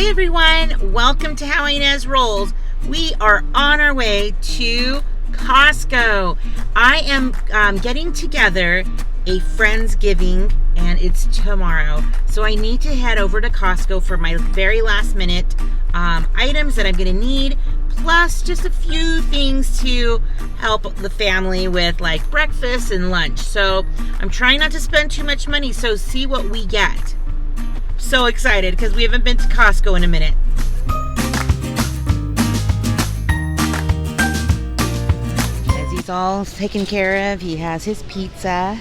Hi everyone, welcome to How Ines Rolls. We are on our way to Costco. I am getting together a Friendsgiving and it's tomorrow. So I need to head over to Costco for my very last minute items that I'm gonna need, plus just a few things to help the family with like breakfast and lunch. So I'm trying not to spend too much money, so see what we get. So excited because we haven't been to Costco in a minute. As he's all taken care of, he has his pizza.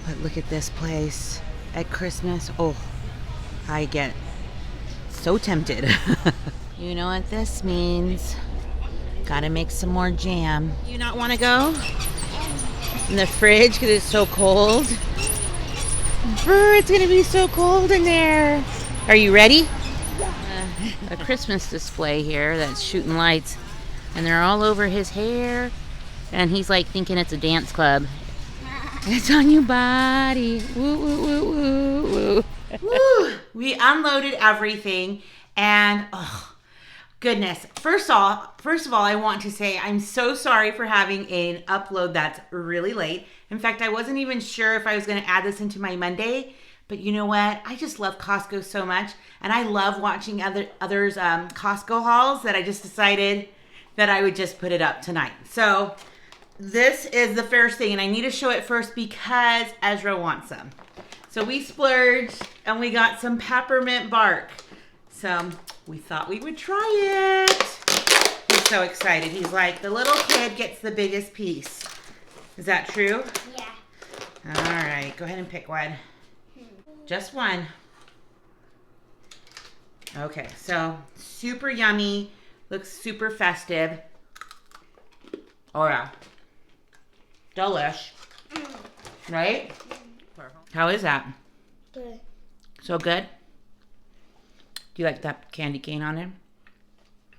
But look at this place at Christmas. Oh, I get so tempted. You know what this means. Gotta make some more jam. You not want to go in the fridge because it's so cold? It's gonna be so cold in there. Are you ready? A Christmas display here that's shooting lights, and they're all over his hair, and he's like thinking it's a dance club. It's on your body. Woo, woo, woo, woo, woo. Woo. We unloaded everything, and oh goodness. First of all, I want to say I'm so sorry for having an upload that's really late. In fact, I wasn't even sure if I was going to add this into my Monday, but you know what? I just love Costco so much, and I love watching others' Costco hauls that I just decided that I would just put it up tonight. So this is the first thing, and I need to show it first because Ezra wants some. So we splurged, and we got some peppermint bark. So we thought we would try it. He's so excited. He's like, the little kid gets the biggest piece. Is that true? Yeah. All right, go ahead and pick one. Just one. Okay, so super yummy. Looks super festive. Oh yeah. Delish. Right? How is that? Good. So good? Do you like that candy cane on it?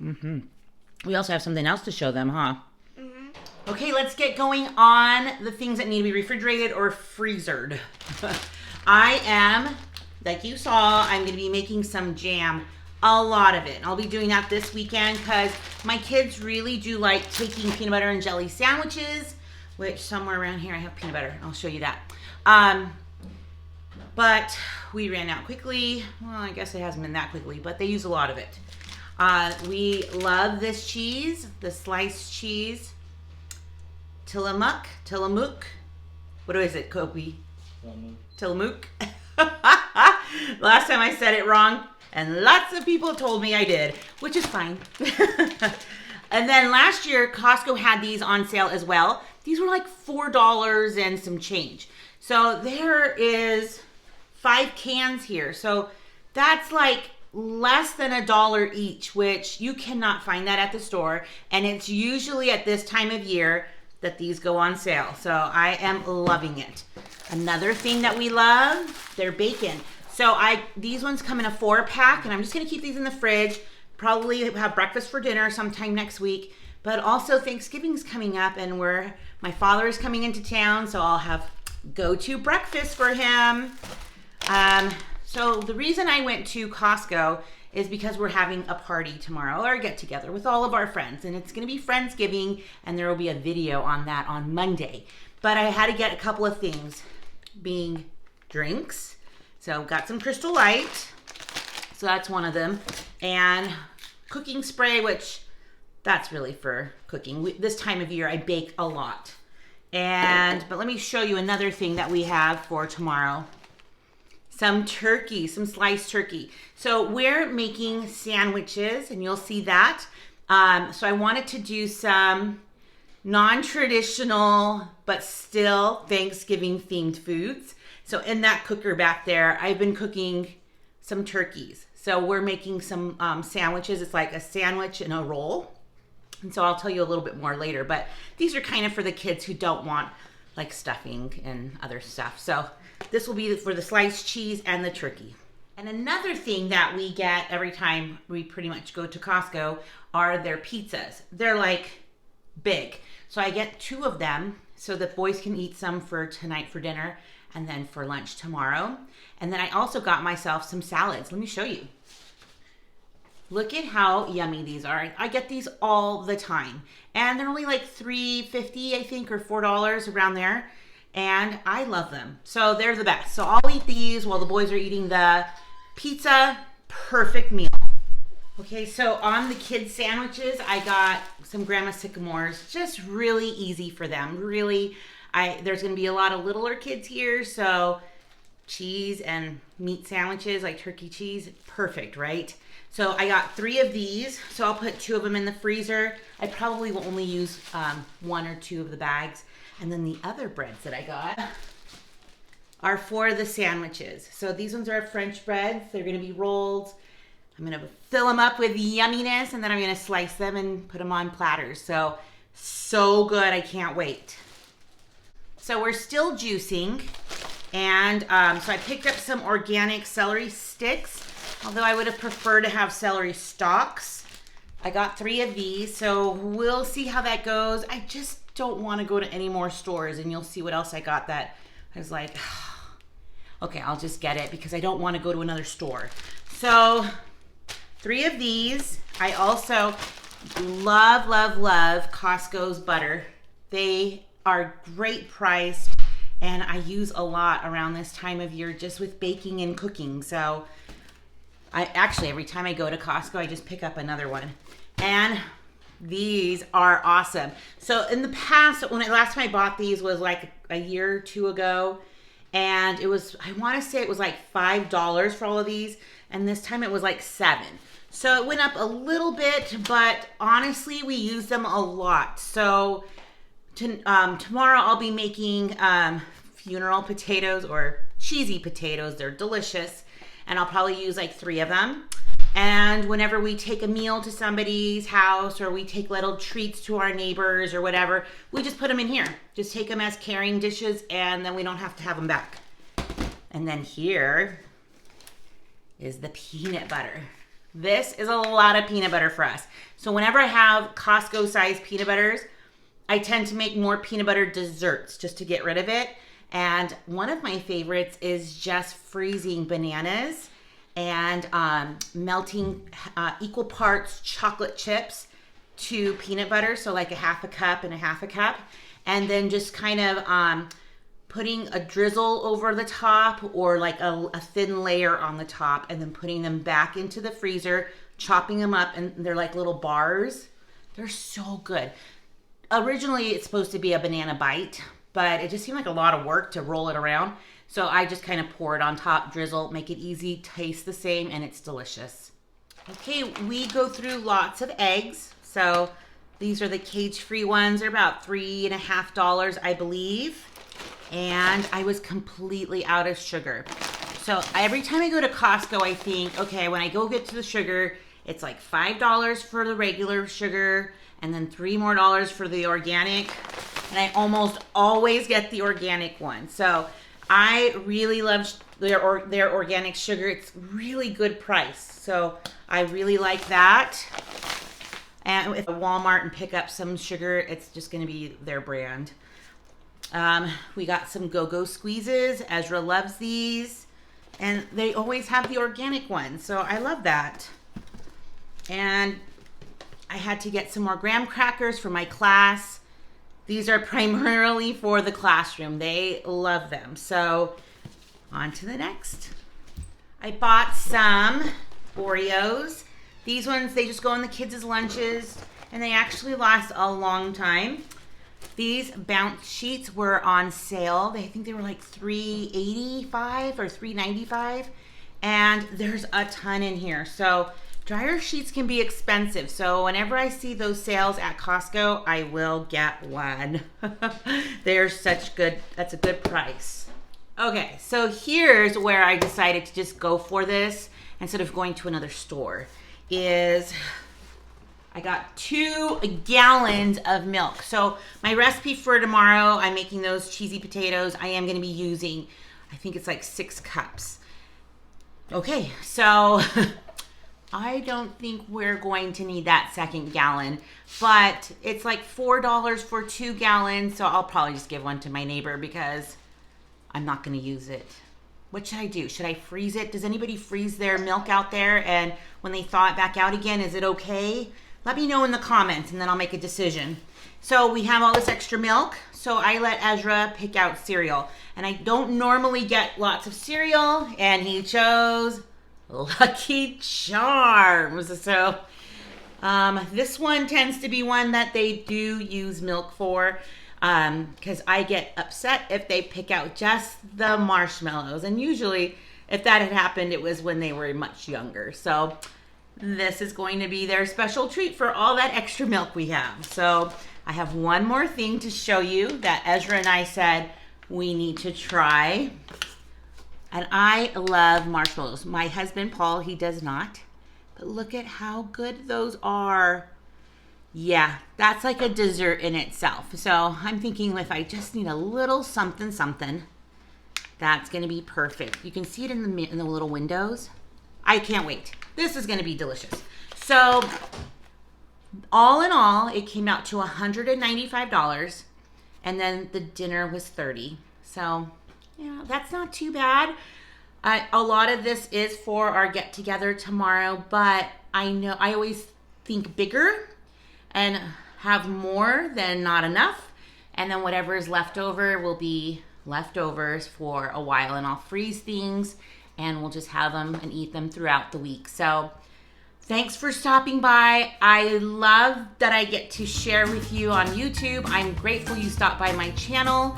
Mm-hmm. We also have something else to show them, huh? Okay, let's get going on the things that need to be refrigerated or freezered. I am, like you saw, I'm going to be making some jam, a lot of it. I'll be doing that this weekend because my kids really do like taking peanut butter and jelly sandwiches, which somewhere around here I have peanut butter. I'll show you that. But we ran out quickly. Well, I guess it hasn't been that quickly, but they use a lot of it. We love this cheese, the sliced cheese. Tillamook. What is it, Kobe? Tillamook. Last time I said it wrong, and lots of people told me I did, which is fine. And then last year, Costco had these on sale as well. These were like $4 and some change. So there is 5 cans here. So that's like less than $1 each, which you cannot find that at the store. And it's usually at this time of year that these go on sale. So I am loving it. Another thing that we love, they're bacon. So these ones come in a 4-pack, and I'm just gonna keep these in the fridge. Probably have breakfast for dinner sometime next week. But also Thanksgiving's coming up, and my father is coming into town, so I'll have go-to breakfast for him. So the reason I went to Costco is because we're having a party tomorrow, or a get together with all of our friends, and it's gonna be Friendsgiving, and there will be a video on that on Monday. But I had to get a couple of things, being drinks. So got some Crystal Light, so that's one of them, and cooking spray, which that's really for cooking. This time of year I bake a lot. But let me show you another thing that we have for tomorrow. Some turkey, some sliced turkey. So we're making sandwiches, and you'll see that. So I wanted to do some non-traditional, but still Thanksgiving themed foods. So in that cooker back there, I've been cooking some turkeys. So we're making some sandwiches. It's like a sandwich and a roll. And so I'll tell you a little bit more later, but these are kind of for the kids who don't want like stuffing and other stuff. So this will be for the sliced cheese and the turkey. And another thing that we get every time we pretty much go to Costco are their pizzas. They're like big. So I get 2 of them so the boys can eat some for tonight for dinner and then for lunch tomorrow. And then I also got myself some salads. Let me show you. Look at how yummy these are. I get these all the time. And they're only like $3.50, I think, or $4 around there. And I love them. So they're the best. So I'll eat these while the boys are eating the pizza. Perfect meal. Okay, so on the kids' sandwiches, I got some Grandma Sycamores. Just really easy for them. Really, there's going to be a lot of littler kids here, so cheese and meat sandwiches like turkey cheese, perfect, right? So I got 3 of these, so I'll put 2 of them in the freezer. I probably will only use 1 or 2 of the bags. And then the other breads that I got are for the sandwiches. So these ones are French breads. They're going to be rolled. I'm going to fill them up with yumminess, and then I'm going to slice them and put them on platters. So good. I can't wait. So we're still juicing, and so I picked up some organic celery sticks, although I would have preferred to have celery stalks. I got 3 of these, so we'll see how that goes. I just don't want to go to any more stores, and you'll see what else I got that I was like, okay, I'll just get it because I don't want to go to another store. So 3 of these. I also love Costco's butter. They are great priced, and I use a lot around this time of year just with baking and cooking. So I actually, every time I go to Costco, I just pick up another one. And these are awesome. So in the past, last time I bought these was like a year or 2 ago, and it was, I want to say it was like $5 for all of these, and this time it was like $7. So it went up a little bit, but honestly, we use them a lot. So tomorrow I'll be making funeral potatoes or cheesy potatoes. They're delicious, and I'll probably use like 3 of them. And whenever we take a meal to somebody's house, or we take little treats to our neighbors or whatever, we just put them in here. Just take them as carrying dishes, and then we don't have to have them back. And then here is the peanut butter. This is a lot of peanut butter for us. So whenever I have Costco sized peanut butters, I tend to make more peanut butter desserts just to get rid of it. And one of my favorites is just freezing bananas and melting equal parts chocolate chips to peanut butter. So like a half a cup and a half a cup. And then just kind of putting a drizzle over the top, or like a thin layer on the top, and then putting them back into the freezer, chopping them up, and they're like little bars. They're so good. Originally, it's supposed to be a banana bite, but it just seemed like a lot of work to roll it around. So I just kind of pour it on top, drizzle, make it easy, tastes the same, and it's delicious. Okay, we go through lots of eggs. So these are the cage-free ones. They're about $3.50, I believe. And I was completely out of sugar. So every time I go to Costco, I think, okay, when I go get to the sugar, it's like $5 for the regular sugar, and then $3 more for the organic. And I almost always get the organic one. So I really love their organic sugar. It's really good price. So I really like that. And if I Walmart and pick up some sugar, it's just going to be their brand. We got some Go-Go squeezes. Ezra loves these, and they always have the organic ones, so I love that. And I had to get some more graham crackers for my class. These are primarily for the classroom. They love them. So on to the next. I bought some Oreos. These ones, they just go in the kids' lunches, and they actually last a long time. These bounce sheets were on sale. I think they were like $3.85 or $3.95, and there's a ton in here. So dryer sheets can be expensive. So whenever I see those sales at Costco, I will get one. They're such good, that's a good price. Okay, so here's where I decided to just go for this instead of going to another store. I got 2 gallons of milk. So my recipe for tomorrow, I'm making those cheesy potatoes. I am going to be using, I think it's like 6 cups. Okay, so I don't think we're going to need that 2nd gallon, but it's like $4 for 2 gallons. So I'll probably just give one to my neighbor because I'm not going to use it. What should I do? Should I freeze it? Does anybody freeze their milk out there? And when they thaw it back out again. Is it okay? Let me know in the comments and then I'll make a decision. So we have all this extra milk. So I let Ezra pick out cereal. And I don't normally get lots of cereal. And he chose Lucky Charms. So this one tends to be one that they do use milk for. Because I get upset if they pick out just the marshmallows. And usually if that had happened, it was when they were much younger. So this is going to be their special treat for all that extra milk we have. So I have one more thing to show you that Ezra and I said we need to try. And I love marshmallows. My husband, Paul, he does not. But look at how good those are. Yeah, that's like a dessert in itself. So I'm thinking if I just need a little something, that's gonna be perfect. You can see it in the little windows. I can't wait. This is gonna be delicious. So all in all, it came out to $195, and then the dinner was $30. So yeah, that's not too bad. A lot of this is for our get together tomorrow, but I know I always think bigger and have more than not enough. And then whatever is left over will be leftovers for a while, and I'll freeze things and we'll just have them and eat them throughout the week. So thanks for stopping by. I love that I get to share with you on YouTube. I'm grateful you stopped by my channel.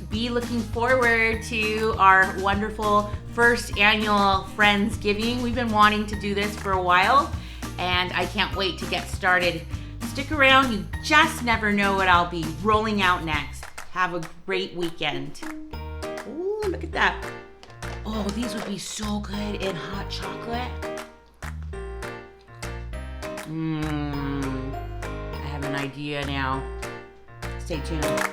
Be looking forward to our wonderful first annual Friendsgiving. We've been wanting to do this for a while, and I can't wait to get started. Stick around. You just never know what I'll be rolling out next. Have a great weekend. Ooh, look at that. Oh, these would be so good in hot chocolate. I have an idea now. Stay tuned.